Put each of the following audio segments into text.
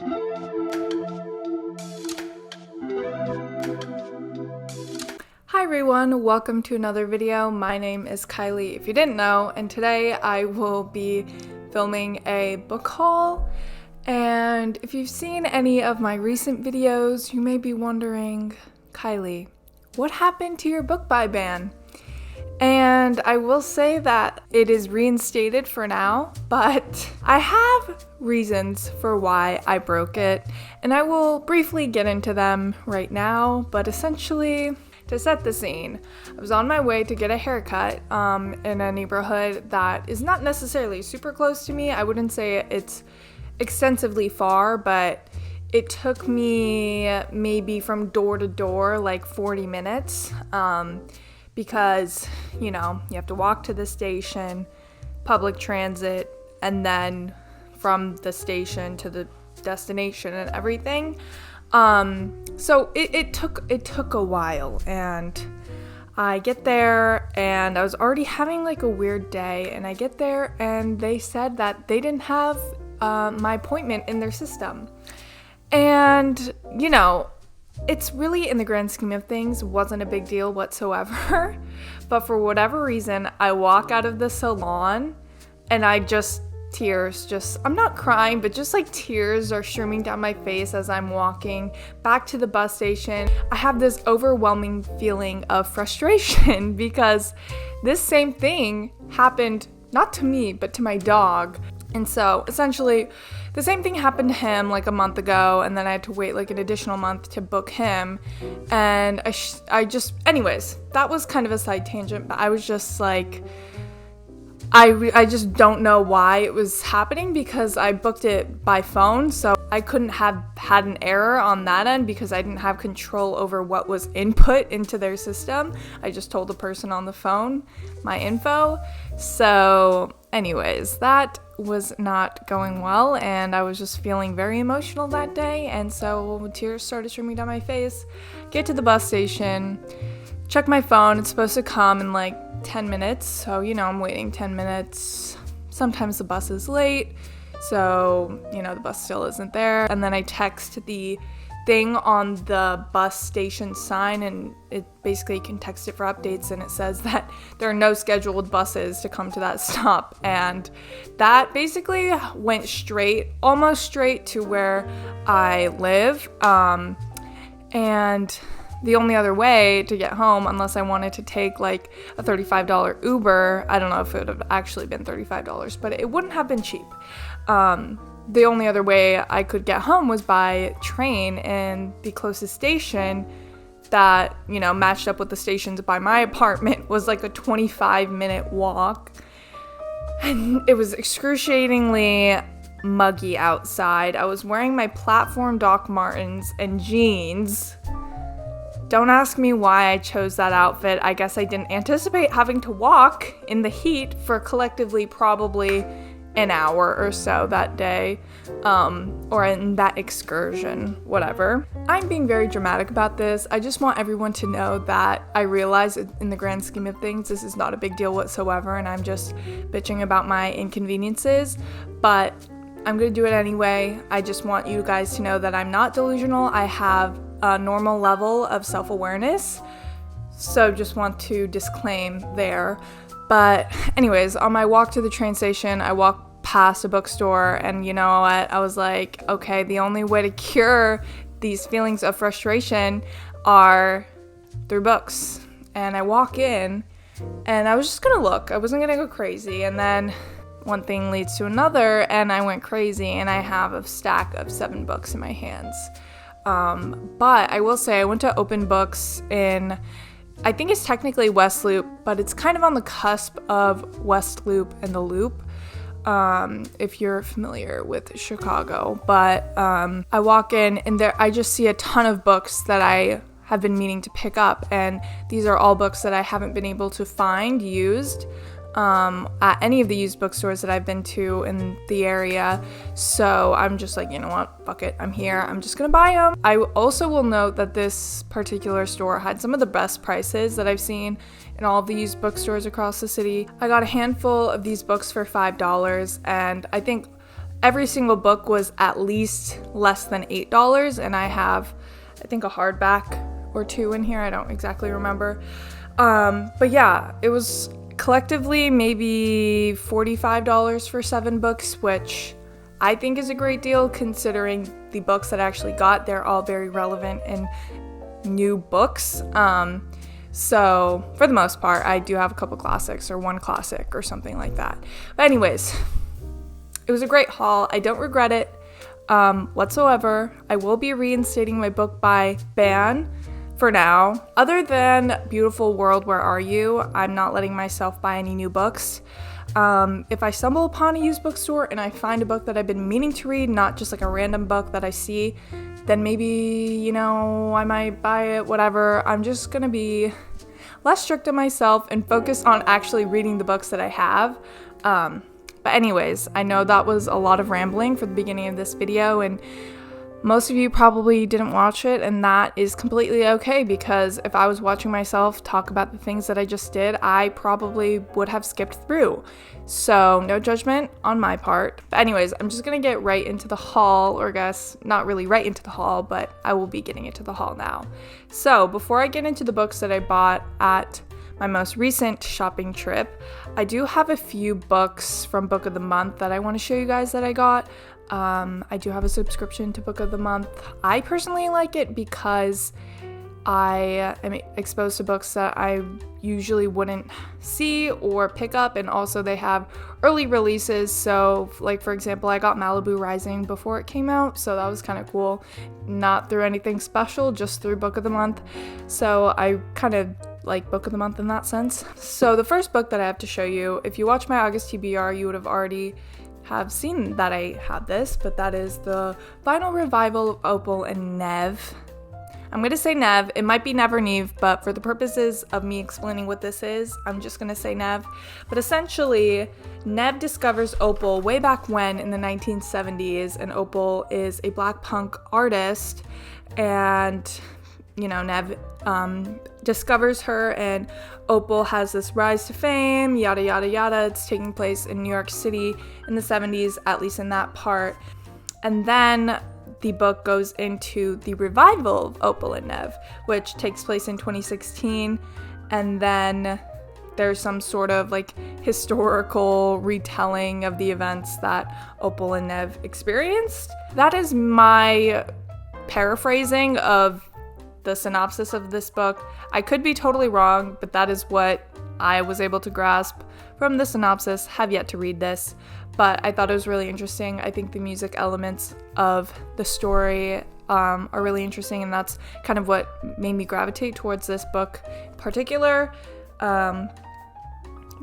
Hi everyone, welcome to another video. My name is Kylie, if you didn't know, and today I will be filming a book haul. And if you've seen any of my recent videos, you may be wondering, Kylie, what happened to your book buy ban? And I will say that it is reinstated for now, but I have reasons for why I broke it, and I will briefly get into them right now. But essentially, to set the scene, I was on my way to get a haircut in a neighborhood that is not necessarily super close to me. I wouldn't say it's extensively far, but it took me maybe from door to door like 40 minutes because, you know, you have to walk to the station, public transit, and then from the station to the destination and everything. So it took a while, and I get there and I was already having like a weird day, and I get there and they said that they didn't have my appointment in their system. And, you know, it's really, in the grand scheme of things, wasn't a big deal whatsoever. But for whatever reason, I walk out of the salon and I'm not crying, but just like tears are streaming down my face as I'm walking back to the bus station. I have this overwhelming feeling of frustration because this same thing happened not to me, but to my dog. And so essentially the same thing happened to him like a month ago, and then I had to wait like an additional month to book him. And anyways, that was kind of a side tangent, but I was just like, I just don't know why it was happening, because I booked it by phone, so I couldn't have had an error on that end because I didn't have control over what was input into their system. I just told the person on the phone my info. So anyways, that was not going well, and I was just feeling very emotional that day, and so tears started streaming down my face. Get to the bus station, check my phone, it's supposed to come in like 10 minutes, so you know, I'm waiting 10 minutes. Sometimes the bus is late, so you know, the bus still isn't there. And then I text the thing on the bus station sign, and it basically, you can text it for updates, and it says that there are no scheduled buses to come to that stop. And that basically went almost straight to where I live, and the only other way to get home, unless I wanted to take like a $35 Uber, I don't know if it would have actually been $35, but it wouldn't have been cheap. The only other way I could get home was by train, and the closest station that, you know, matched up with the stations by my apartment was like a 25-minute walk. And it was excruciatingly muggy outside. I was wearing my platform Doc Martens and jeans. Don't ask me why I chose that outfit. I guess I didn't anticipate having to walk in the heat for collectively probably an hour or so that day, or in that excursion, whatever. I'm being very dramatic about this. I just want everyone to know that I realize in the grand scheme of things, this is not a big deal whatsoever, and I'm just bitching about my inconveniences, but I'm gonna do it anyway. I just want you guys to know that I'm not delusional. I have a normal level of self-awareness, so just want to disclaim there. But anyways, on my walk to the train station, I walked past a bookstore, and you know what, I was like, okay, the only way to cure these feelings of frustration are through books. And I walk in, and I was just gonna look, I wasn't gonna go crazy, and then one thing leads to another, and I went crazy, and I have a stack of 7 books in my hands. But I will say, I went to Open Books in, I think it's technically West Loop, but it's kind of on the cusp of West Loop and the Loop, if you're familiar with Chicago. But I walk in, and there I just see a ton of books that I have been meaning to pick up, and these are all books that I haven't been able to find used at any of the used bookstores that I've been to in the area. So I'm just like, you know what, fuck it, I'm here, I'm just gonna buy them. I also will note that this particular store had some of the best prices that I've seen in all of the used bookstores across the city. I got a handful of these books for $5, and I think every single book was at least less than $8, and I have, I think, a hardback or two in here. I don't exactly remember. But yeah, it was collectively maybe $45 for 7 books, which I think is a great deal considering the books that I actually got. They're all very relevant and new books. So for the most part, I do have a couple classics or one classic or something like that. But anyways, it was a great haul. I don't regret it whatsoever. I will be reinstating my book buy ban for now. Other than Beautiful World, Where Are You? I'm not letting myself buy any new books. If I stumble upon a used bookstore and I find a book that I've been meaning to read, not just like a random book that I see, then maybe, you know, I might buy it, whatever. I'm just gonna be less strict on myself and focus on actually reading the books that I have. But anyways, I know that was a lot of rambling for the beginning of this video, and most of you probably didn't watch it, and that is completely okay, because if I was watching myself talk about the things that I just did, I probably would have skipped through. So no judgment on my part. But anyways, I'm just gonna get right into the haul, or I guess not really right into the haul, but I will be getting into the haul now. So before I get into the books that I bought at my most recent shopping trip, I do have a few books from Book of the Month that I want to show you guys that I got. I do have a subscription to Book of the Month. I personally like it because I am exposed to books that I usually wouldn't see or pick up, and also they have early releases. So like, for example, I got Malibu Rising before it came out, so that was kind of cool. Not through anything special, just through Book of the Month. So I kind of like Book of the Month in that sense. So the first book that I have to show you, if you watch my August TBR, you would have already have seen that I had this, but that is the vinyl revival of Opal and Nev. I'm going to say Nev. It might be Nev or Neve, but for the purposes of me explaining what this is, I'm just going to say Nev. But essentially, Nev discovers Opal way back when in the 1970s, and Opal is a black punk artist, and you know, Nev discovers her, and Opal has this rise to fame, yada yada yada. It's taking place in New York City in the 70s, at least in that part. And then the book goes into the revival of Opal and Nev, which takes place in 2016, and then there's some sort of like historical retelling of the events that Opal and Nev experienced. That is my paraphrasing of the synopsis of this book. I could be totally wrong, but that is what I was able to grasp from the synopsis. Have yet to read this, but I thought it was really interesting. I think the music elements of the story are really interesting, and that's kind of what made me gravitate towards this book in particular. But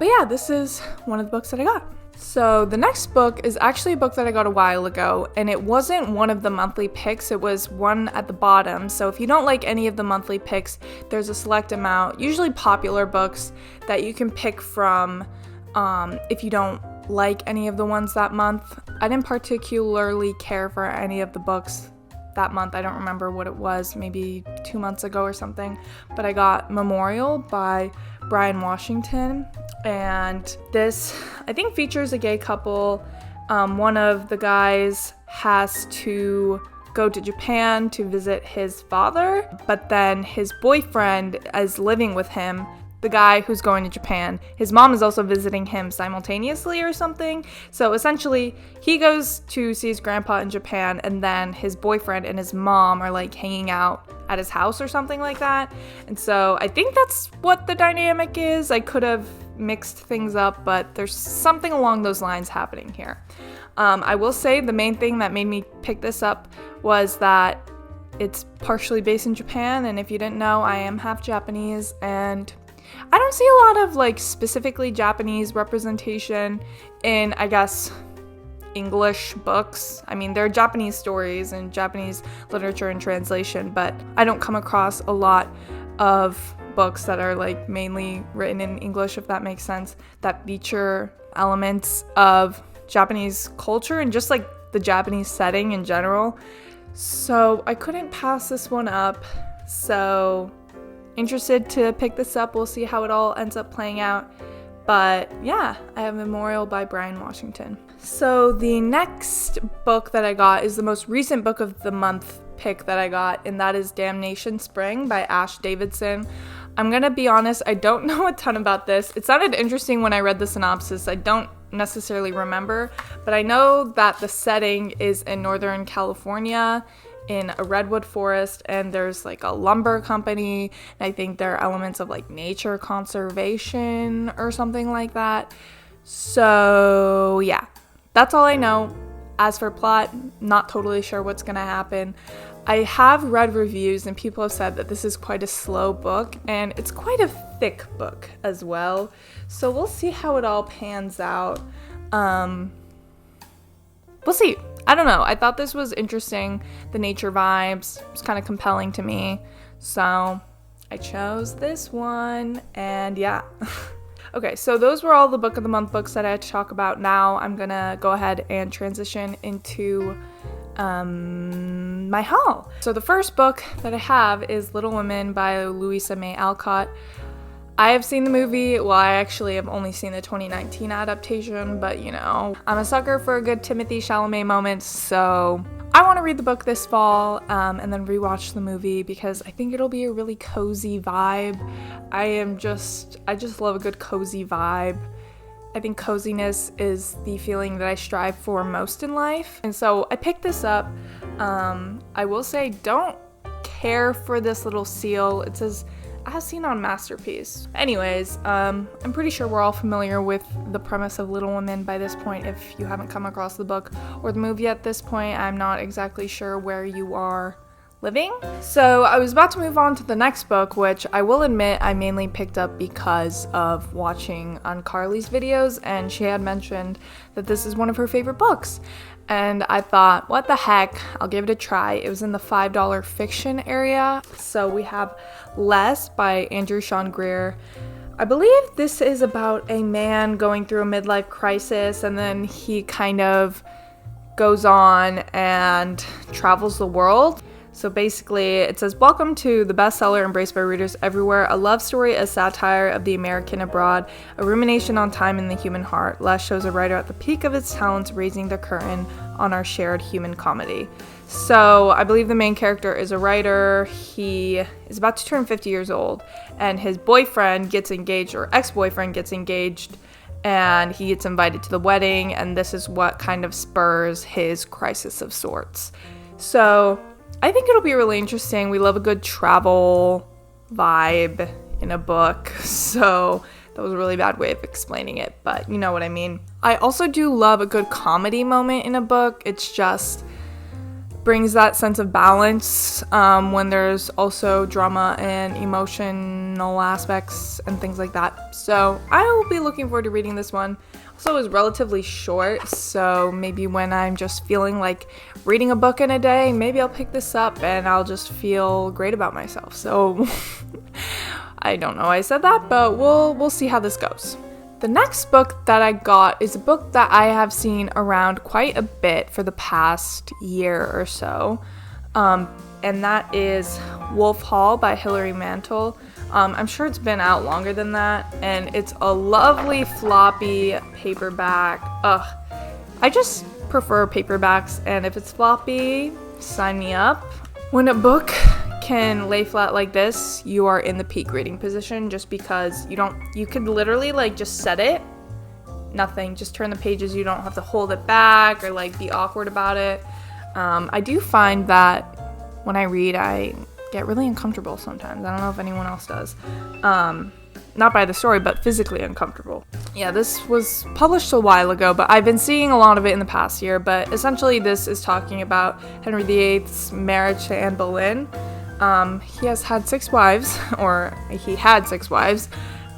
yeah, this is one of the books that I got. So the next book is actually a book that I got a while ago, and it wasn't one of the monthly picks, it was one at the bottom. So if you don't like any of the monthly picks, there's a select amount, usually popular books, that you can pick from if you don't like any of the ones that month. I didn't particularly care for any of the books that month. I don't remember what it was, maybe 2 months ago or something, but I got Memorial by Brian Washington, and this, I think, features a gay couple. One of the guys has to go to Japan to visit his father, but then his boyfriend is living with him, the guy who's going to Japan. His mom is also visiting him simultaneously or something. So essentially, he goes to see his grandpa in Japan, and then his boyfriend and his mom are like hanging out at his house or something like that. And so I think that's what the dynamic is. I could have mixed things up, but there's something along those lines happening here. I will say the main thing that made me pick this up was that it's partially based in Japan, and if you didn't know, I am half Japanese, and I don't see a lot of like specifically Japanese representation in, I guess, English books. I mean, there are Japanese stories and Japanese literature and translation, but I don't come across a lot of books that are like mainly written in English, if that makes sense, that feature elements of Japanese culture and just like the Japanese setting in general. So I couldn't pass this one up. So interested to pick this up. We'll see how it all ends up playing out. But yeah, I have Memorial by Brian Washington. So the next book that I got is the most recent book of the month pick that I got, and that is Damnation Spring by Ash Davidson. I'm gonna be honest, I don't know a ton about this. It sounded interesting when I read the synopsis. I don't necessarily remember, but I know that the setting is in Northern California in a redwood forest, and there's like a lumber company, and I think there are elements of like nature conservation or something like that. So yeah, that's all I know. As for plot, not totally sure what's gonna happen. I have read reviews and people have said that this is quite a slow book, and it's quite a thick book as well. So we'll see how it all pans out. We'll see. I don't know. I thought this was interesting. The nature vibes was kind of compelling to me. So I chose this one, and yeah. Okay, so those were all the book of the month books that I had to talk about. Now I'm gonna go ahead and transition into my haul. So the first book that I have is Little Women by Louisa May Alcott. I have seen the movie. Well, I actually have only seen the 2019 adaptation, but you know, I'm a sucker for a good Timothée Chalamet moment, so I want to read the book this fall and then rewatch the movie because I think it'll be a really cozy vibe. I just love a good cozy vibe. I think coziness is the feeling that I strive for most in life. And so I picked this up. I will say, don't care for this little seal. It says, as seen on Masterpiece. Anyways, I'm pretty sure we're all familiar with the premise of Little Women by this point if you haven't come across the book or the movie at this point. I'm not exactly sure where you are living. So I was about to move on to the next book, which I will admit I mainly picked up because of watching on Kylie's videos, and she had mentioned that this is one of her favorite books. And I thought, what the heck, I'll give it a try. It was in the $5 fiction area. So we have Less by Andrew Sean Greer. I believe this is about a man going through a midlife crisis, and then he kind of goes on and travels the world. So basically, it says, welcome to the bestseller embraced by readers everywhere, a love story, a satire of the American abroad, a rumination on time in the human heart. Les shows a writer at the peak of his talents, raising the curtain on our shared human comedy. So I believe the main character is a writer. He is about to turn 50 years old, and his boyfriend gets engaged, or ex-boyfriend gets engaged, and he gets invited to the wedding, and this is what kind of spurs his crisis of sorts. So I think it'll be really interesting. We love a good travel vibe in a book, so that was a really bad way of explaining it, but you know what I mean. I also do love a good comedy moment in a book. It's just brings that sense of balance when there's also drama and emotional aspects and things like that. So I will be looking forward to reading this one. Also, it was relatively short, so maybe when I'm just feeling like reading a book in a day, maybe I'll pick this up and I'll just feel great about myself. So I don't know why I said that, but we'll see how this goes. The next book that I got is a book that I have seen around quite a bit for the past year or so, and that is Wolf Hall by Hilary Mantel. I'm sure it's been out longer than that, and it's a lovely floppy paperback. I just prefer paperbacks, and if it's floppy, sign me up. When a book can lay flat like this, you are in the peak reading position, just because you could literally like just set it, nothing, just turn the pages. You don't have to hold it back or like be awkward about it. I do find that when I read, I get really uncomfortable sometimes. I don't know if anyone else does. Not by the story, but physically uncomfortable. Yeah, this was published a while ago, but I've been seeing a lot of it in the past year. But essentially, this is talking about Henry VIII's marriage to Anne Boleyn. He has had 6 wives, or he had 6 wives,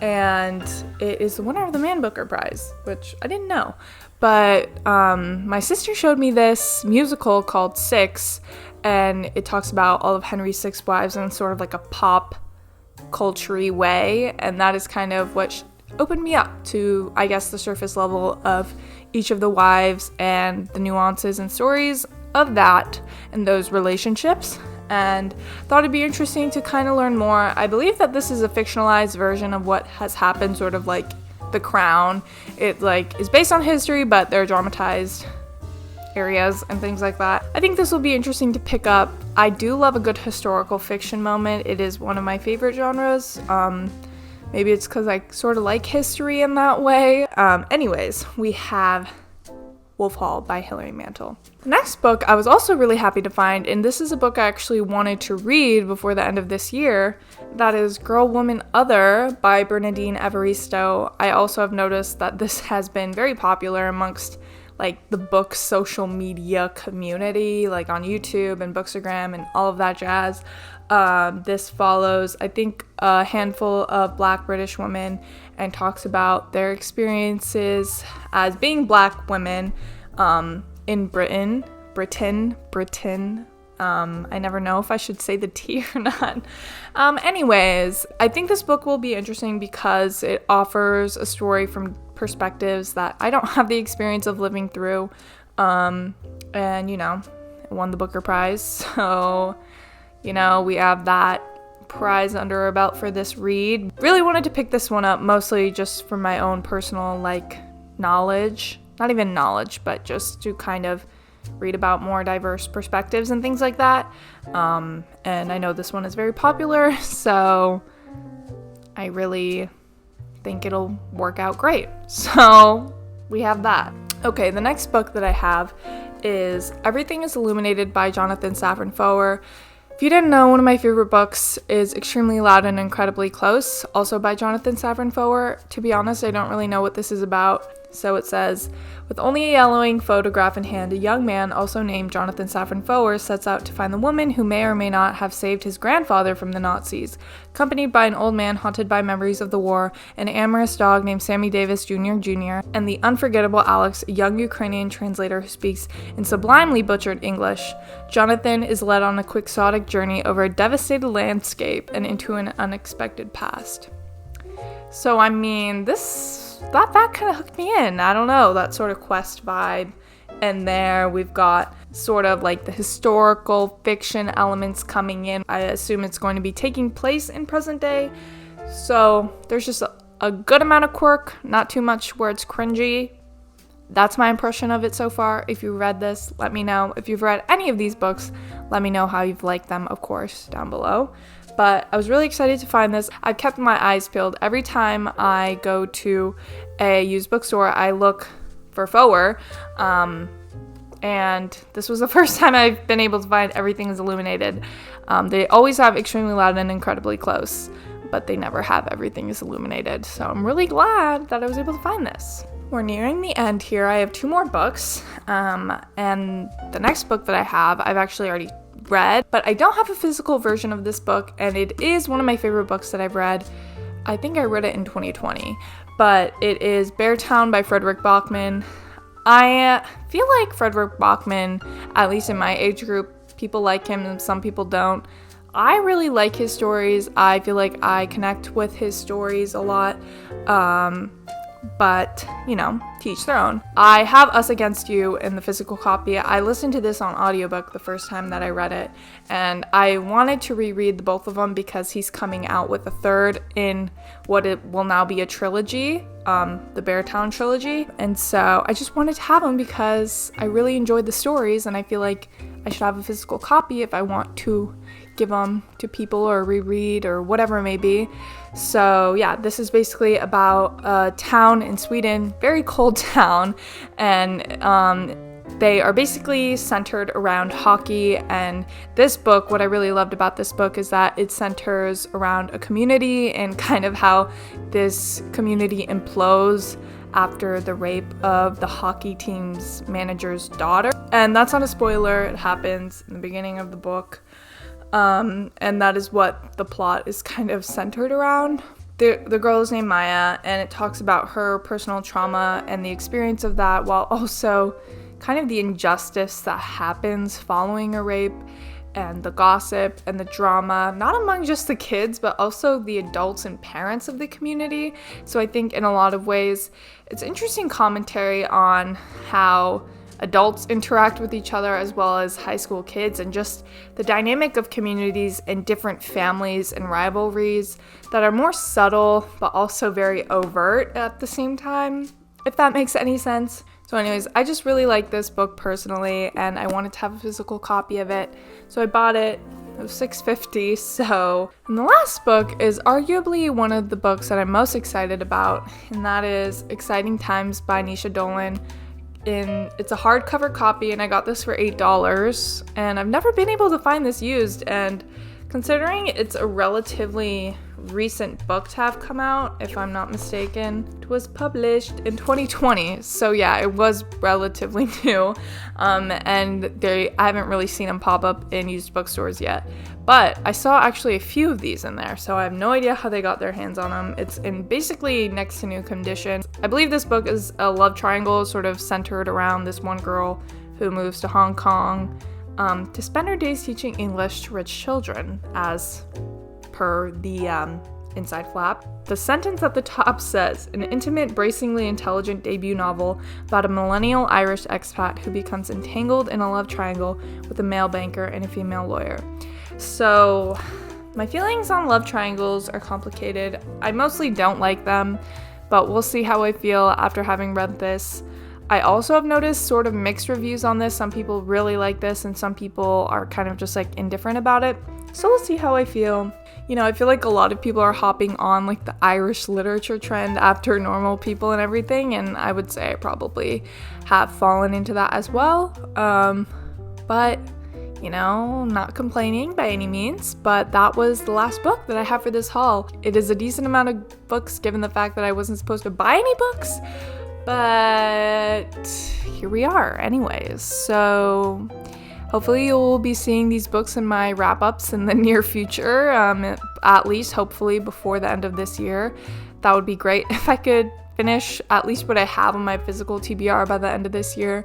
and it is the winner of the Man Booker Prize, which I didn't know. But my sister showed me this musical called Six, and it talks about all of Henry's 6 wives in sort of like a pop culture-y way, and that is kind of what opened me up to, I guess, the surface level of each of the wives and the nuances and stories of that and those relationships, and thought it'd be interesting to kind of learn more. I believe that this is a fictionalized version of what has happened sort of like The Crown. It like is based on history, but they're dramatized areas and things like that. I think this will be interesting to pick up. I do love a good historical fiction moment. It is one of my favorite genres. Maybe it's because I sort of like history in that way. Anyways, we have Wolf Hall by Hilary Mantel. The next book I was also really happy to find, and this is a book I actually wanted to read before the end of this year. That is Girl, Woman, Other by Bernadine Evaristo. I also have noticed that this has been very popular amongst like the book social media community, like on YouTube and Bookstagram and all of that jazz. This follows, I think, a handful of Black British women and talks about their experiences as being Black women in Britain. I never know if I should say the T or not. Anyways, I think this book will be interesting because it offers a story from perspectives that I don't have the experience of living through. And, you know, it won the Booker Prize. So, you know, we have that prize under our belt for this read. Really wanted to pick this one up mostly just for my own personal, like, knowledge. Not even knowledge, but just to kind of read about more diverse perspectives and things like that. And I know this one is very popular, so I really think it'll work out great. So we have that. Okay, the next book that I have is Everything is Illuminated by Jonathan Safran Foer. If you didn't know, one of my favorite books is Extremely Loud and Incredibly Close, also by Jonathan Safran Foer. To be honest, I don't really know what this is about. So it says, with only a yellowing photograph in hand, a young man, also named Jonathan Safran Foer, sets out to find the woman who may or may not have saved his grandfather from the Nazis. Accompanied by an old man haunted by memories of the war, an amorous dog named Sammy Davis Jr., and the unforgettable Alex, a young Ukrainian translator who speaks in sublimely butchered English, Jonathan is led on a quixotic journey over a devastated landscape and into an unexpected past. So, I mean, that kind of hooked me in. I don't know, that sort of quest vibe. And there we've got sort of like the historical fiction elements coming in. I assume it's going to be taking place in present day. So there's just a good amount of quirk, not too much where it's cringy. That's my impression of it so far. If you read this, let me know. If you've read any of these books, let me know how you've liked them, of course, down below. But I was really excited to find this. I've kept my eyes peeled. Every time I go to a used bookstore, I look for Foer. And this was the first time I've been able to find Everything is Illuminated. They always have Extremely Loud and Incredibly Close, but they never have Everything is Illuminated. So I'm really glad that I was able to find this. We're nearing the end here. I have 2 more books. And the next book that I have, I've actually already read, but I don't have a physical version of this book, and it is one of my favorite books that I've read. I think I read it in 2020, but it is Beartown by Frederick Bachman. I feel like Frederick Bachman, at least in my age group, people like him and some people don't. I really like his stories. I feel like I connect with his stories a lot. But, you know, to each their own. I have Us Against You in the physical copy. I listened to this on audiobook the first time that I read it, and I wanted to reread the both of them because he's coming out with a third in what it will now be a trilogy, the Beartown trilogy. And so I just wanted to have them because I really enjoyed the stories, and I feel like I should have a physical copy if I want to give them to people or reread or whatever it may be. So yeah, this is basically about a town in Sweden, very cold town, and they are basically centered around hockey. And this book, what I really loved about this book is that it centers around a community and kind of how this community implodes after the rape of the hockey team's manager's daughter. And that's not a spoiler, it happens in the beginning of the book. And that is what the plot is kind of centered around. The girl is named Maya, and it talks about her personal trauma and the experience of that, while also kind of the injustice that happens following a rape, and the gossip and the drama, not among just the kids, but also the adults and parents of the community. So I think in a lot of ways, it's interesting commentary on how adults interact with each other as well as high school kids, and just the dynamic of communities and different families and rivalries that are more subtle but also very overt at the same time, if that makes any sense. So anyways, I just really like this book personally, and I wanted to have a physical copy of it, so I bought it. It was $6.50. So, and the last book is arguably one of the books that I'm most excited about, and that is Exciting Times by Nisha Dolan. It's a hardcover copy, and I got this for $8, and I've never been able to find this used, and considering it's a relatively recent book to have come out, if I'm not mistaken, it was published in 2020, so yeah, it was relatively new, and I haven't really seen them pop up in used bookstores yet, but I saw actually a few of these in there, so I have no idea how they got their hands on them. It's in basically next to new condition. I believe this book is a love triangle sort of centered around this one girl who moves to Hong Kong to spend her days teaching English to rich children, as per the inside flap. The sentence at the top says, an intimate, bracingly intelligent debut novel about a millennial Irish expat who becomes entangled in a love triangle with a male banker and a female lawyer. So, my feelings on love triangles are complicated. I mostly don't like them, but we'll see how I feel after having read this. I also have noticed sort of mixed reviews on this. Some people really like this and some people are kind of just like indifferent about it. So we'll see how I feel. You know, I feel like a lot of people are hopping on like the Irish literature trend after normal people and everything, and I would say I probably have fallen into that as well. But you know, not complaining by any means, but that was the last book that I have for this haul. It is a decent amount of books given the fact that I wasn't supposed to buy any books, but here we are anyways. So hopefully you'll be seeing these books in my wrap-ups in the near future, at least hopefully before the end of this year. That would be great if I could finish at least what I have on my physical TBR by the end of this year.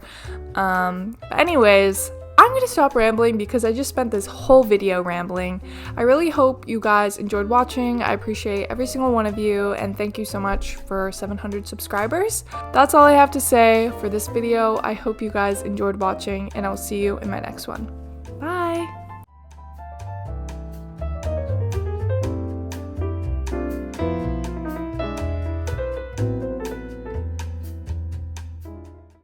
But anyways, I'm going to stop rambling because I just spent this whole video rambling. I really hope you guys enjoyed watching. I appreciate every single one of you, and thank you so much for 700 subscribers. That's all I have to say for this video. I hope you guys enjoyed watching, and I'll see you in my next one. Bye!